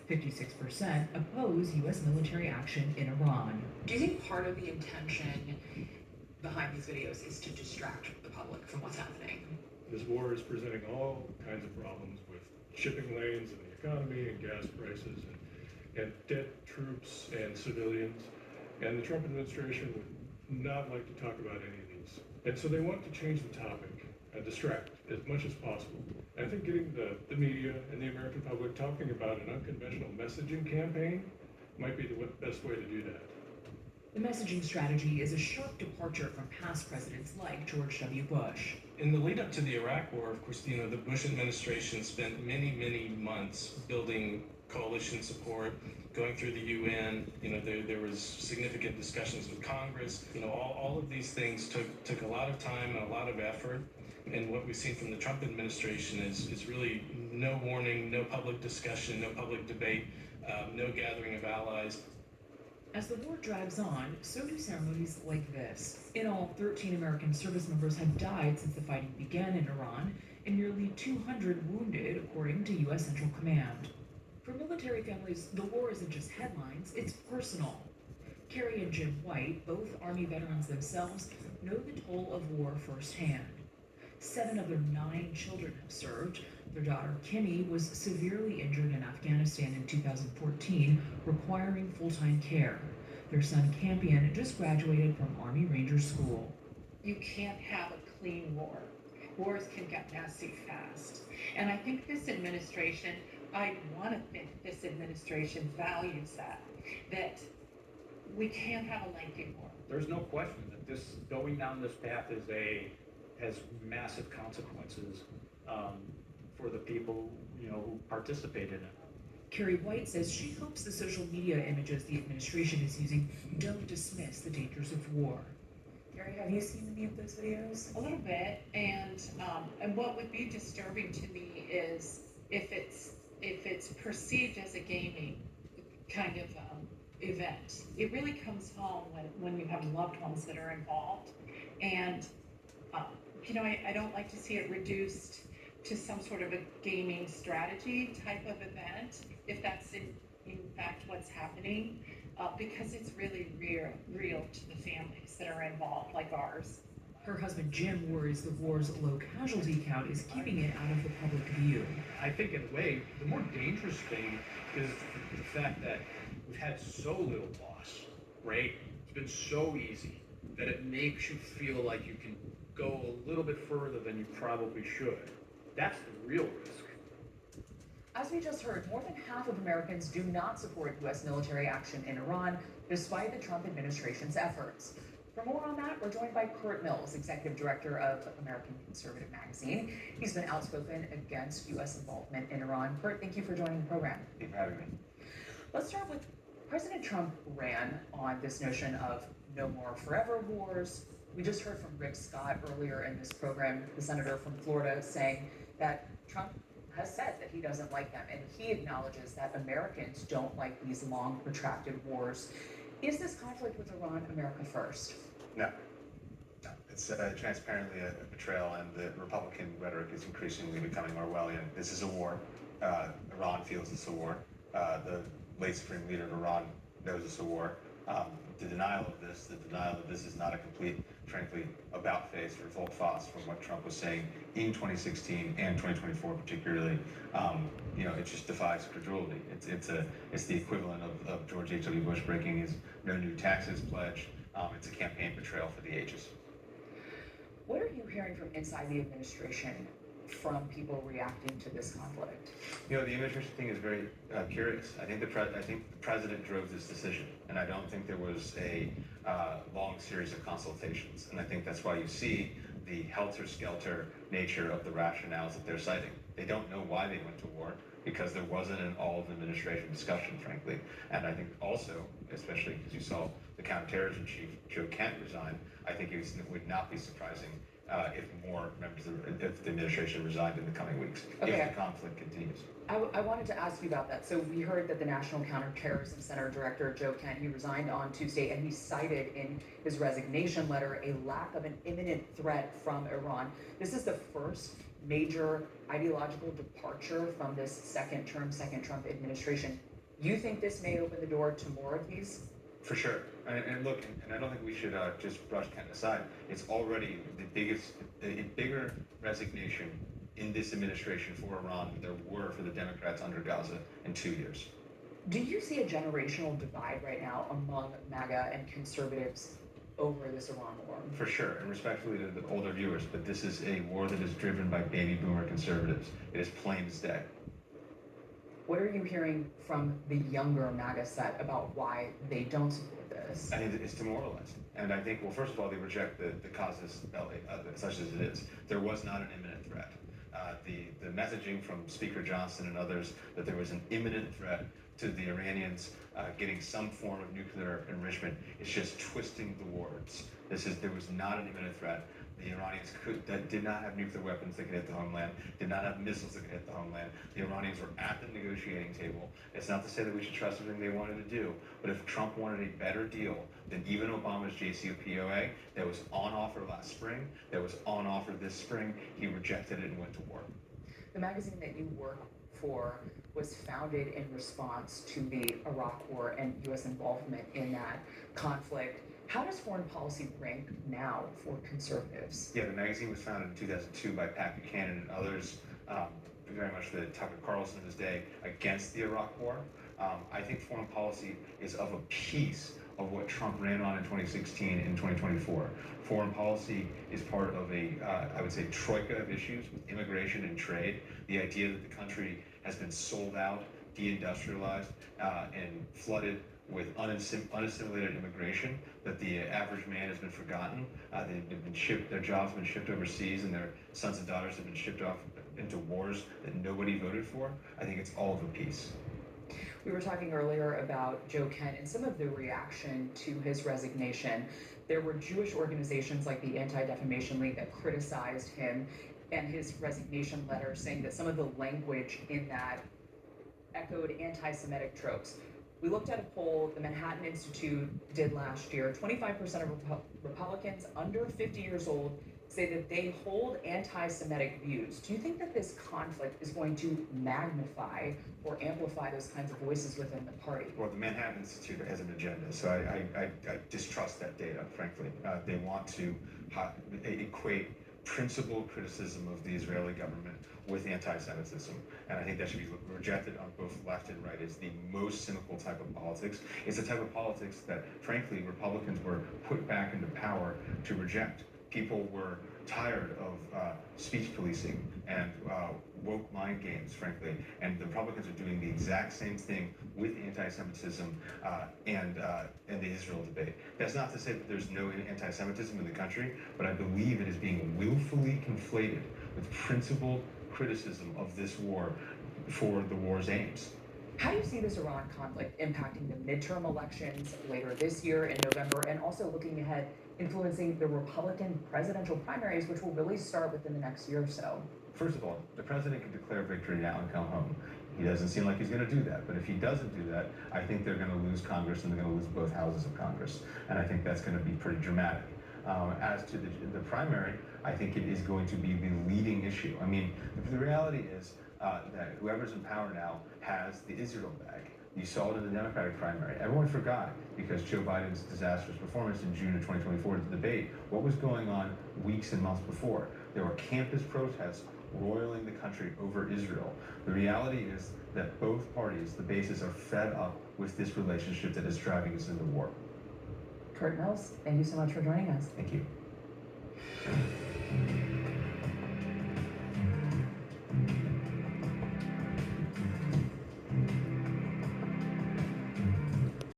56% oppose U.S. military action in Iran. Do you think part of the intention behind these videos is to distract the public from what's happening? This war is presenting all kinds of problems with shipping lanes and the economy and gas prices and dead troops and civilians. And the Trump administration would not like to talk about any of these. And so they want to change the topic and distract as much as possible. And I think getting the media and the American public talking about an unconventional messaging campaign might be the best way to do that. The messaging strategy is a sharp departure from past presidents like George W. Bush. In the lead up to the Iraq War, of course, the Bush administration spent many months building coalition support, going through the UN. There was significant discussions with Congress. All of these things took a lot of time and a lot of effort. And what we've seen from the Trump administration is really no warning, no public discussion, no public debate, no gathering of allies. As the war drags on, so do ceremonies like this. In all, 13 American service members have died since the fighting began in Iran, and nearly 200 wounded, according to U.S. Central Command. For military families, the war isn't just headlines, it's personal. Carrie and Jim White, both Army veterans themselves, know the toll of war firsthand. 7 of their 9 children have served. Their daughter, Kimmy, was severely injured in Afghanistan in 2014, requiring full-time care. Their son, Campion, just graduated from Army Ranger School. You can't have a clean war. Wars can get messy fast. And I think this administration, I want to think this administration values that we can't have a lengthy war. There's no question that this going down this path has massive consequences for the people who participate in it. Carrie White says she hopes the social media images the administration is using don't dismiss the dangers of war. Carrie, have you seen any of those videos? A little bit, and what would be disturbing to me is if it's perceived as a gaming kind of event. It really comes home when you have loved ones that are involved, and I don't like to see it reduced to some sort of a gaming strategy type of event, if that's in fact what's happening, because it's really real to the families that are involved, like ours. Her husband Jim worries the war's low casualty count is keeping it out of the public view. I think in a way, the more dangerous thing is the fact that we've had so little loss, right? It's been so easy that it makes you feel like you can go a little bit further than you probably should. That's the real risk. As we just heard, more than half of Americans do not support U.S. military action in Iran, despite the Trump administration's efforts. For more on that, we're joined by Kurt Mills, Executive Director of American Conservative Magazine. He's been outspoken against U.S. involvement in Iran. Kurt, thank you for joining the program. Thank you for having me. Let's start with President Trump ran on this notion of no more forever wars. We just heard from Rick Scott earlier in this program, the senator from Florida, saying that Trump has said that he doesn't like them, and he acknowledges that Americans don't like these long, protracted wars. Is this conflict with Iran America first? No. It's transparently a betrayal, and the Republican rhetoric is increasingly becoming Orwellian. This is a war. Iran feels it's a war. The late Supreme Leader of Iran knows it's a war. The denial of this is not a complete, frankly, about-face or volte-face from what Trump was saying in 2016 and 2024 particularly. It just defies credulity. It's the equivalent of George H.W. Bush breaking his no new taxes pledge. It's a campaign betrayal for the ages. What are you hearing from inside the administration from people reacting to this conflict? The administration thing is very curious. I think the president drove this decision, and I don't think there was a long series of consultations. And I think that's why you see the helter-skelter nature of the rationales that they're citing. They don't know why they went to war because there wasn't an all-of-administration discussion, frankly. And I think also, especially because you saw the counterterrorism chief, Joe Kent, resign, I think it would not be surprising if more members of the administration resigned in the coming weeks, if the conflict continues. I wanted to ask you about that. So we heard that the National Counterterrorism Center Director, Joe Kent, he resigned on Tuesday, and he cited in his resignation letter a lack of an imminent threat from Iran. This is the first major ideological departure from this second Trump administration. You think this may open the door to more of these? For sure. And look, and I don't think we should just brush Kent aside. It's already a bigger resignation in this administration for Iran than there were for the Democrats under Gaza in 2 years. Do you see a generational divide right now among MAGA and conservatives over this Iran war? For sure, and respectfully to the older viewers, but this is a war that is driven by baby boomer conservatives. It is plain as day. What are you hearing from the younger MAGA set about why they don't support this? I think it's demoralizing. And I think, well, first of all, they reject the casus belli, such as it is. There was not an imminent threat. The messaging from Speaker Johnson and others that there was an imminent threat to the Iranians getting some form of nuclear enrichment is just twisting the words. There was not an imminent threat. The Iranians did not have nuclear weapons that could hit the homeland, did not have missiles that could hit the homeland. The Iranians were at the negotiating table. It's not to say that we should trust everything they wanted to do, but if Trump wanted a better deal than even Obama's JCPOA that was on offer last spring, that was on offer this spring, he rejected it and went to war. The magazine that you work for was founded in response to the Iraq War and U.S. involvement in that conflict. How does foreign policy rank now for conservatives? Yeah, the magazine was founded in 2002 by Pat Buchanan and others, very much the Tucker Carlson of his day, against the Iraq War. I think foreign policy is of a piece of what Trump ran on in 2016 and 2024. Foreign policy is part of I would say, troika of issues with immigration and trade. The idea that the country has been sold out, deindustrialized, and flooded with unassimilated immigration, that the average man has been forgotten. They've been shipped, their jobs have been shipped overseas, and their sons and daughters have been shipped off into wars that nobody voted for. I think it's all of a piece. We were talking earlier about Joe Kent and some of the reaction to his resignation. There were Jewish organizations like the Anti-Defamation League that criticized him and his resignation letter, saying that some of the language in that echoed anti-Semitic tropes. We looked at a poll the Manhattan Institute did last year. 25% of Republicans under 50 years old say that they hold anti-Semitic views. Do you think that this conflict is going to magnify or amplify those kinds of voices within the party? Well, the Manhattan Institute has an agenda, so I distrust that data, frankly. They want to equate principled criticism of the Israeli government with anti-Semitism, and I think that should be rejected on both left and right. It's the most cynical type of politics. It's the type of politics that, frankly, Republicans were put back into power to reject. People were tired of speech policing and woke mind games, frankly, and the Republicans are doing the exact same thing with anti-Semitism and the Israel debate. That's not to say that there's no anti-Semitism in the country, but I believe it is being willfully conflated with principled criticism of this war for the war's aims. How do you see this Iran conflict impacting the midterm elections later this year in November, and also looking ahead, influencing the Republican presidential primaries, which will really start within the next year or so? First of all, the president can declare victory now and come home. He doesn't seem like he's going to do that, but if he doesn't do that, I think they're going to lose Congress, and they're going to lose both houses of Congress, and I think that's going to be pretty dramatic. As to the primary, I think it is going to be the leading issue. I mean, the reality is that whoever's in power now has the Israel bag. You saw it in the Democratic primary. Everyone forgot because Joe Biden's disastrous performance in June of 2024 at the debate. What was going on weeks and months before? There were campus protests roiling the country over Israel. The reality is that both parties, the bases, are fed up with this relationship that is driving us into war. Kurt Mills, thank you so much for joining us. Thank you.